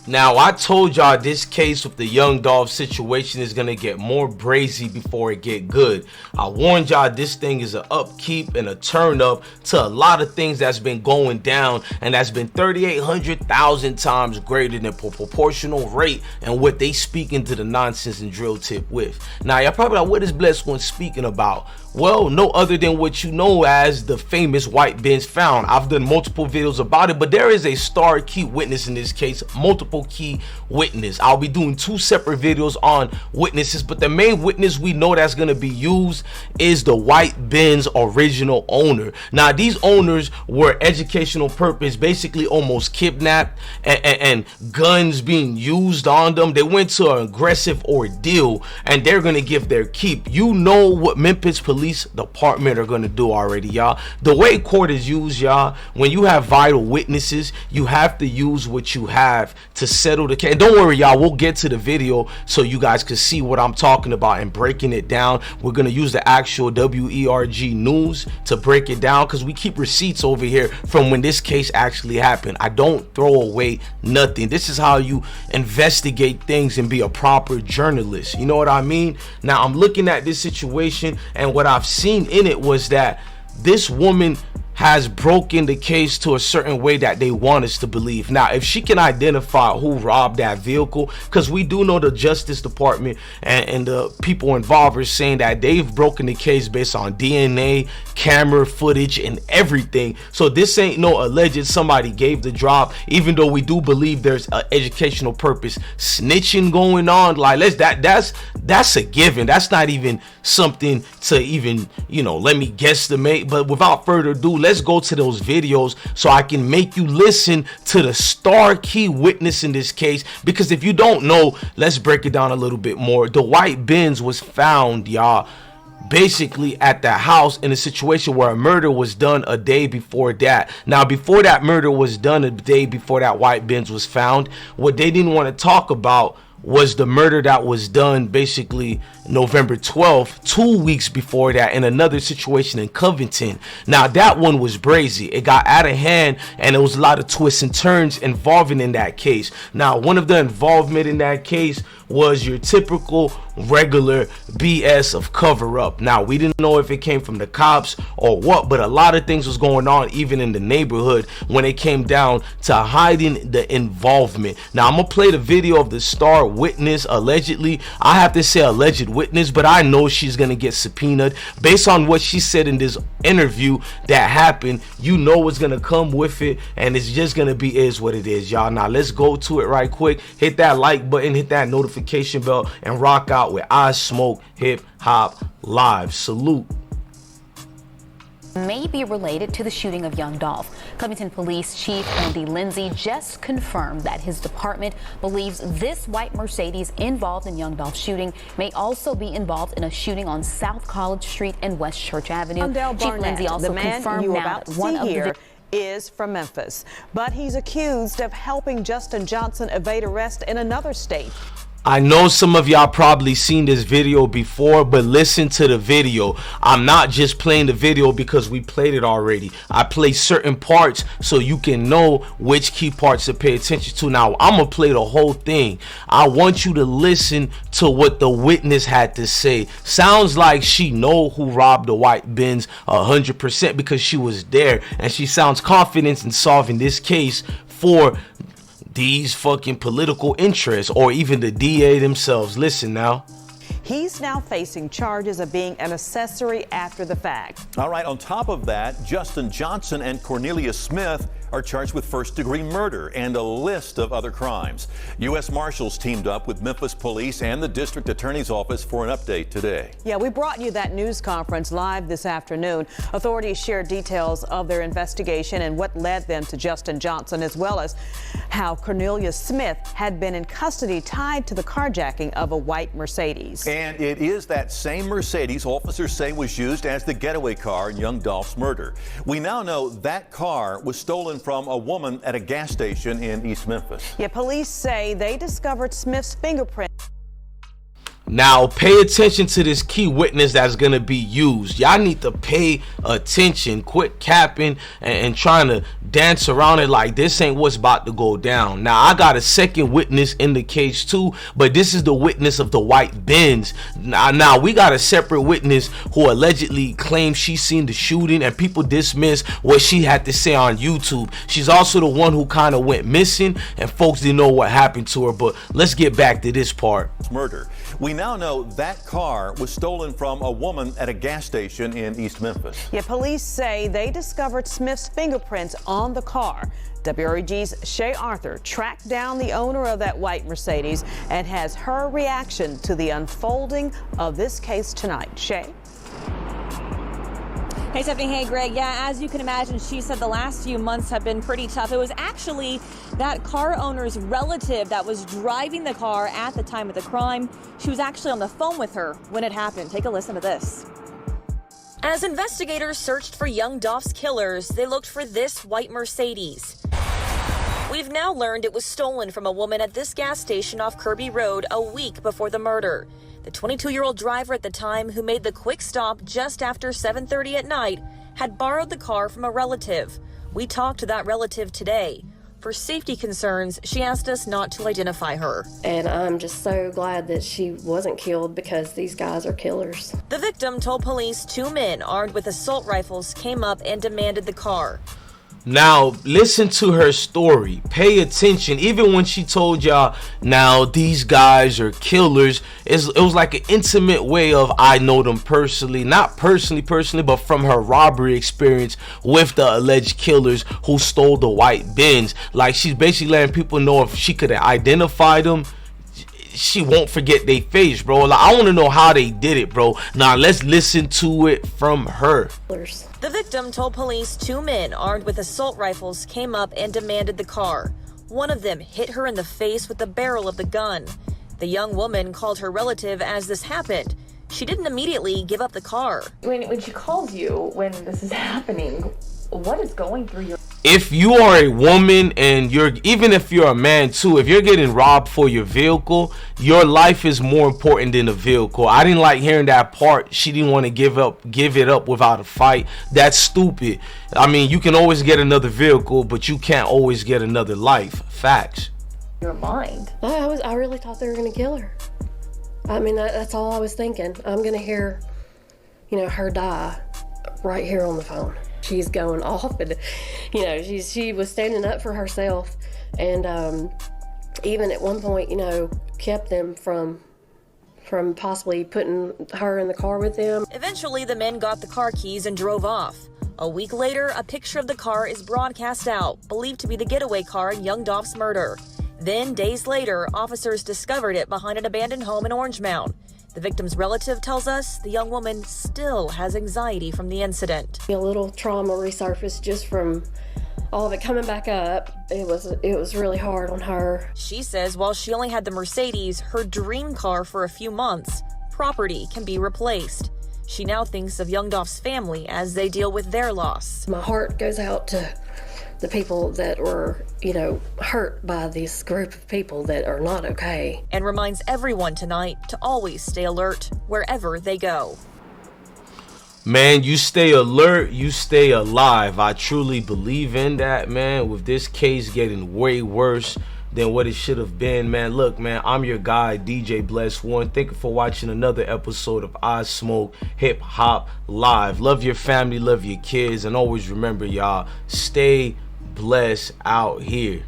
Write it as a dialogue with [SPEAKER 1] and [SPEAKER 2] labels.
[SPEAKER 1] Now, I told y'all this case with the young Dolph situation is going to get more brazy before it get good. I warned y'all this thing is an upkeep and a turn up to a lot of things that's been going down, and that's been 3,800,000 times greater than proportional rate and what they speak into the nonsense and drill tip with. Now, y'all probably like, what is Blessed One speaking about? Well, no other than what you know as the famous white Benz found. I've done multiple videos about it, but there is a star key witness in this case, multiple key witness. I'll be doing 2 separate videos on witnesses, but the main witness we know that's going to be used is the white Benz original owner. Now, these owners were educational purpose, basically almost kidnapped, and guns being used on them. They went to an aggressive ordeal, and they're going to give their keep. You know what Memphis Police Department are going to do already, y'all. The way court is used, y'all, when you have vital witnesses, you have to use what you have to settle the case. Don't worry, y'all, we'll get to the video so you guys can see what I'm talking about and breaking it down. We're going to use the actual WERG news to break it down, because we keep receipts over here from when this case actually happened. I don't throw away nothing. This is how you investigate things and be a proper journalist. You know what I mean? Now, I'm looking at this situation, and what I've seen in it was that this woman has broken the case to a certain way that they want us to believe. Now, if she can identify who robbed that vehicle, because we do know the Justice Department and the people involved are saying that they've broken the case based on DNA, camera footage, and everything. So this ain't no alleged somebody gave the drop, even though we do believe there's an educational purpose snitching going on. Like, that's a given. That's not even something to even, you know, let me guesstimate. But without further ado, let's go to those videos so I can make you listen to the star key witness in this case, because if you don't know, let's break it down a little bit more. The white Benz was found, y'all, basically at the house in a situation where a murder was done a day before that. Now, before that murder was done, a day before that white Benz was found, what they didn't want to talk about was the murder that was done basically November 12th, 2 weeks before that, in another situation in Covington. Now, that one was brazy. It got out of hand, and there was a lot of twists and turns involving in that case. Now, one of the involvement in that case was your typical regular BS of cover up. Now, we didn't know if it came from the cops or what, but a lot of things was going on even in the neighborhood when it came down to hiding the involvement. Now, I'm gonna play the video of the star witness, allegedly. I have to say alleged witness, but I know she's gonna get subpoenaed based on what she said in this interview that happened. You know what's gonna come with it, and it's just gonna be is what it is, y'all. Now, let's go to it right quick. Hit that like button, hit that notification bell, and rock out with I Smoke Hip Hop Live. Salute.
[SPEAKER 2] May be related to the shooting of young Dolph. Covington Police Chief Andy Lindsay just confirmed that his department believes this white Mercedes involved in young Dolph's shooting may also be involved in a shooting on South College Street and West Church Avenue. Chief Lindsay also confirmed now that one of the
[SPEAKER 3] is from Memphis, but he's accused of helping Justin Johnson evade arrest in another state.
[SPEAKER 1] I know some of y'all probably seen this video before, but listen to the video. I'm not just playing the video because we played it already. I play certain parts so you can know which key parts to pay attention to. Now, I'm gonna play the whole thing. I want you to listen to what the witness had to say. Sounds like she know who robbed the white Benz 100% because she was there, and she sounds confident in solving this case for these fucking political interests or even the DA themselves. Listen now.
[SPEAKER 3] He's now facing charges of being an accessory after the fact.
[SPEAKER 4] All right, on top of that, Justin Johnson and Cornelia Smith are charged with first-degree murder and a list of other crimes. U.S. Marshals teamed up with Memphis Police and the District Attorney's Office for an update today.
[SPEAKER 3] Yeah, we brought you that news conference live this afternoon. Authorities shared details of their investigation and what led them to Justin Johnson, as well as how Cornelia Smith had been in custody tied to the carjacking of a white Mercedes.
[SPEAKER 4] And it is that same Mercedes officers say was used as the getaway car in young Dolph's murder. We now know that car was stolen from a woman at a gas station in East Memphis.
[SPEAKER 3] Yeah, police say they discovered Smith's fingerprint.
[SPEAKER 1] Now, pay attention to this key witness that's going to be used. Y'all need to pay attention. Quit capping and trying to dance around it like this ain't what's about to go down. Now, I got a second witness in the case too, but this is the witness of the white Benz. Now we got a separate witness who allegedly claims she seen the shooting, and people dismiss what she had to say on YouTube. She's also the one who kind of went missing, and folks didn't know what happened to her. But let's get back to this part.
[SPEAKER 4] Murder. We now know that car was stolen from a woman at a gas station in East Memphis.
[SPEAKER 3] Yeah, police say they discovered Smith's fingerprints on the car. WREG's Shay Arthur tracked down the owner of that white Mercedes and has her reaction to the unfolding of this case tonight. Shay?
[SPEAKER 5] Hey, Stephanie. Hey, Greg. Yeah, as you can imagine, she said the last few months have been pretty tough. It was actually that car owner's relative that was driving the car at the time of the crime. She was actually on the phone with her when it happened. Take a listen to this. As investigators searched for young Dolph's killers, they looked for this white Mercedes. We've now learned it was stolen from a woman at this gas station off Kirby Road a week before the murder. The 22-year-old driver at the time, who made the quick stop just after 7:30 at night, had borrowed the car from a relative. We talked to that relative today. For safety concerns, she asked us not to identify her.
[SPEAKER 6] And I'm just so glad that she wasn't killed, because these guys are killers.
[SPEAKER 5] The victim told police 2 men armed with assault rifles came up and demanded the car.
[SPEAKER 1] Now, listen to her story. Pay attention. Even when she told y'all, now these guys are killers, it was like an intimate way of, I know them personally. Not personally, but from her robbery experience with the alleged killers who stole the white Benz. Like, she's basically letting people know if she could identify them, she won't forget their face, bro. Like, I want to know how they did it, bro. Now, let's listen to it from her.
[SPEAKER 5] The victim told police 2 men armed with assault rifles came up and demanded the car. One of them hit her in the face with the barrel of the gun. The young woman called her relative as this happened. She didn't immediately give up the car.
[SPEAKER 7] When she calls you when this is happening, what is going through your...
[SPEAKER 1] If you are a woman, and even if you're a man too, if you're getting robbed for your vehicle, your life is more important than the vehicle. I didn't like hearing that part. She didn't want to give it up without a fight. That's stupid. I mean, you can always get another vehicle, but you can't always get another life. Facts.
[SPEAKER 7] Your mind.
[SPEAKER 6] I really thought they were going to kill her. I mean, that's all I was thinking. I'm going to hear, her die right here on the phone. She's going off, and she was standing up for herself, and even at one point, kept them from possibly putting her in the car with them.
[SPEAKER 5] Eventually, the men got the car keys and drove off. A week later, a picture of the car is broadcast out, believed to be the getaway car in young Dolph's murder. Then, days later, officers discovered it behind an abandoned home in Orange Mound. The victim's relative tells us the young woman still has anxiety from the incident.
[SPEAKER 6] A little trauma resurfaced just from all of it coming back up. It was really hard on her.
[SPEAKER 5] She says while she only had the Mercedes, her dream car for a few months, property can be replaced. She now thinks of young Dolph's family as they deal with their loss.
[SPEAKER 6] My heart goes out to the people that were, hurt by this group of people that are not okay.
[SPEAKER 5] And reminds everyone tonight to always stay alert wherever they go.
[SPEAKER 1] Man, you stay alert, you stay alive. I truly believe in that, man. With this case getting way worse than what it should have been, man. Look, man, I'm your guy, DJ Bless One. Thank you for watching another episode of I Smoke Hip Hop Live. Love your family, love your kids, and always remember, y'all, stay blessed out here.